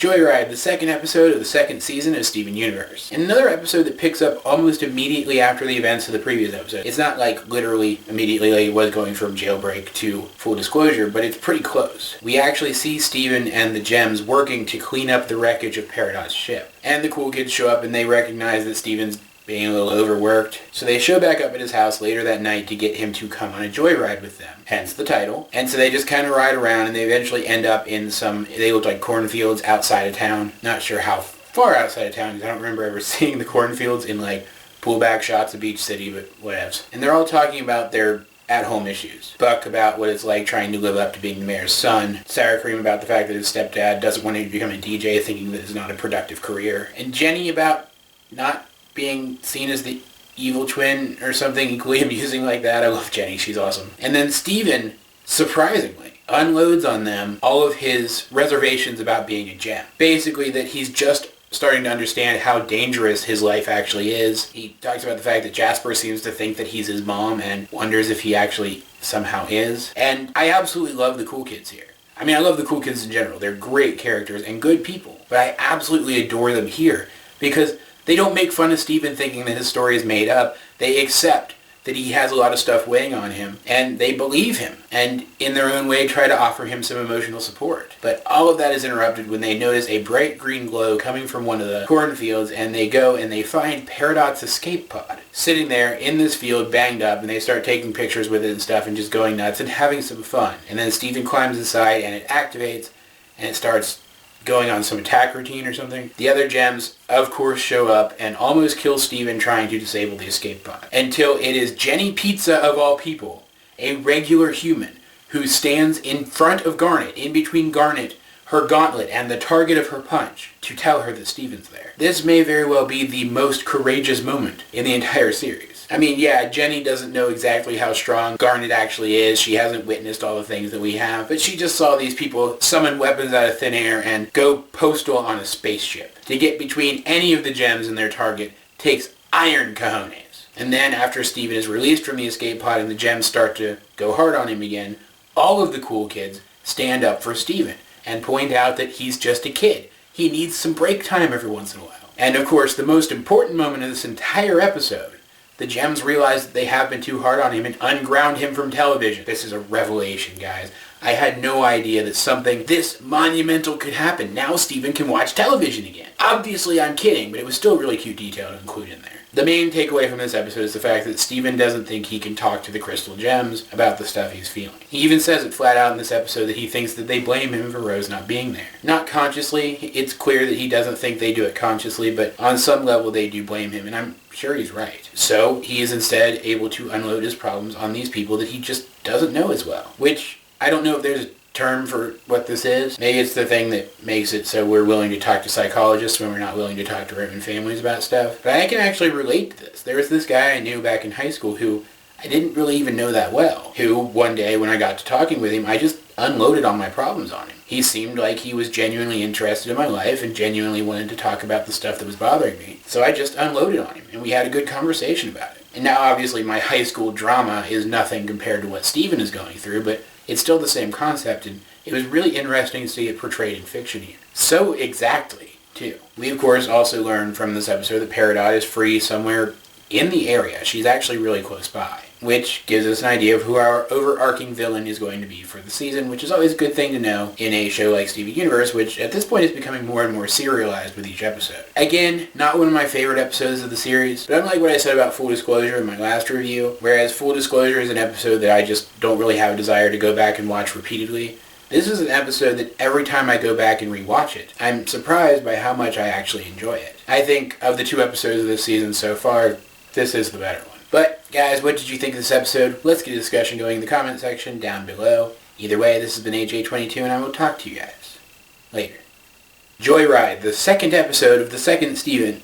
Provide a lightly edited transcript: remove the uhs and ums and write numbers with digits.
Joyride, the second episode of the second season of Steven Universe. And another episode that picks up almost immediately after the events of the previous episode. It's not like literally immediately like it was going from Jailbreak to Full Disclosure, but it's pretty close. We actually see Steven and the Gems working to clean up the wreckage of Peridot's ship. And the cool kids show up and they recognize that Steven's being a little overworked. So they show back up at his house later that night to get him to come on a joyride with them. Hence the title. And so they just kind of ride around and they eventually end up in they look like cornfields outside of town. Not sure how far outside of town because I don't remember ever seeing the cornfields in like pullback shots of Beach City, but whatevs. And they're all talking about their at-home issues. Buck about what it's like trying to live up to being the mayor's son. Sour Cream about the fact that his stepdad doesn't want him to become a DJ, thinking that it's not a productive career. And Jenny about not being seen as the evil twin or something equally amusing like that. I love Jenny. She's awesome. And then Steven, surprisingly, unloads on them all of his reservations about being a gem. Basically that he's just starting to understand how dangerous his life actually is. He talks about the fact that Jasper seems to think that he's his mom and wonders if he actually somehow is. And I absolutely love the cool kids here. I mean, I love the cool kids in general. They're great characters and good people. But I absolutely adore them here because they don't make fun of Steven thinking that his story is made up. They accept that he has a lot of stuff weighing on him, and they believe him, and in their own way try to offer him some emotional support. But all of that is interrupted when they notice a bright green glow coming from one of the cornfields, and they go and they find Peridot's escape pod sitting there in this field banged up, and they start taking pictures with it and stuff and just going nuts and having some fun. And then Steven climbs inside, and it activates, and it starts going on some attack routine or something. The other gems, of course, show up and almost kill Steven trying to disable the escape pod. Until it is Jenny Pizza, of all people, a regular human, who stands in front of Garnet, in between Garnet, her gauntlet, and the target of her punch, to tell her that Steven's there. This may very well be the most courageous moment in the entire series. I mean, yeah, Jenny doesn't know exactly how strong Garnet actually is. She hasn't witnessed all the things that we have. But she just saw these people summon weapons out of thin air and go postal on a spaceship. To get between any of the gems and their target takes iron cojones. And then after Steven is released from the escape pod and the gems start to go hard on him again, all of the cool kids stand up for Steven and point out that he's just a kid. He needs some break time every once in a while. And of course, the most important moment of this entire episode, the gems realize that they have been too hard on him and unground him from television. This is a revelation, guys. I had no idea that something this monumental could happen. Now Steven can watch television again. Obviously, I'm kidding, but it was still really cute detail to include in there. The main takeaway from this episode is the fact that Steven doesn't think he can talk to the Crystal Gems about the stuff he's feeling. He even says it flat out in this episode that he thinks that they blame him for Rose not being there. Not consciously. It's clear that he doesn't think they do it consciously, but on some level they do blame him, and I'm sure he's right. So he is instead able to unload his problems on these people that he just doesn't know as well. Which, I don't know if there's a term for what this is. Maybe it's the thing that makes it so we're willing to talk to psychologists when we're not willing to talk to Roman families about stuff. But I can actually relate to this. There was this guy I knew back in high school who I didn't really even know that well, who one day when I got to talking with him, I just unloaded all my problems on him. He seemed like he was genuinely interested in my life and genuinely wanted to talk about the stuff that was bothering me. So I just unloaded on him, and we had a good conversation about it. And now obviously my high school drama is nothing compared to what Steven is going through, but it's still the same concept, and it was really interesting to see it portrayed in fiction here. So exactly, too. We, of course, also learned from this episode that Peridot is free somewhere in the area. She's actually really close by, which gives us an idea of who our overarching villain is going to be for the season, which is always a good thing to know in a show like Steven Universe, which at this point is becoming more and more serialized with each episode. Again, not one of my favorite episodes of the series, but unlike what I said about Full Disclosure in my last review, whereas Full Disclosure is an episode that I just don't really have a desire to go back and watch repeatedly, this is an episode that every time I go back and rewatch it, I'm surprised by how much I actually enjoy it. I think of the 2 episodes of this season so far, this is the better one. But, guys, what did you think of this episode? Let's get a discussion going in the comment section down below. Either way, this has been AJ22, and I will talk to you guys later. Joyride, the second episode of the second Steven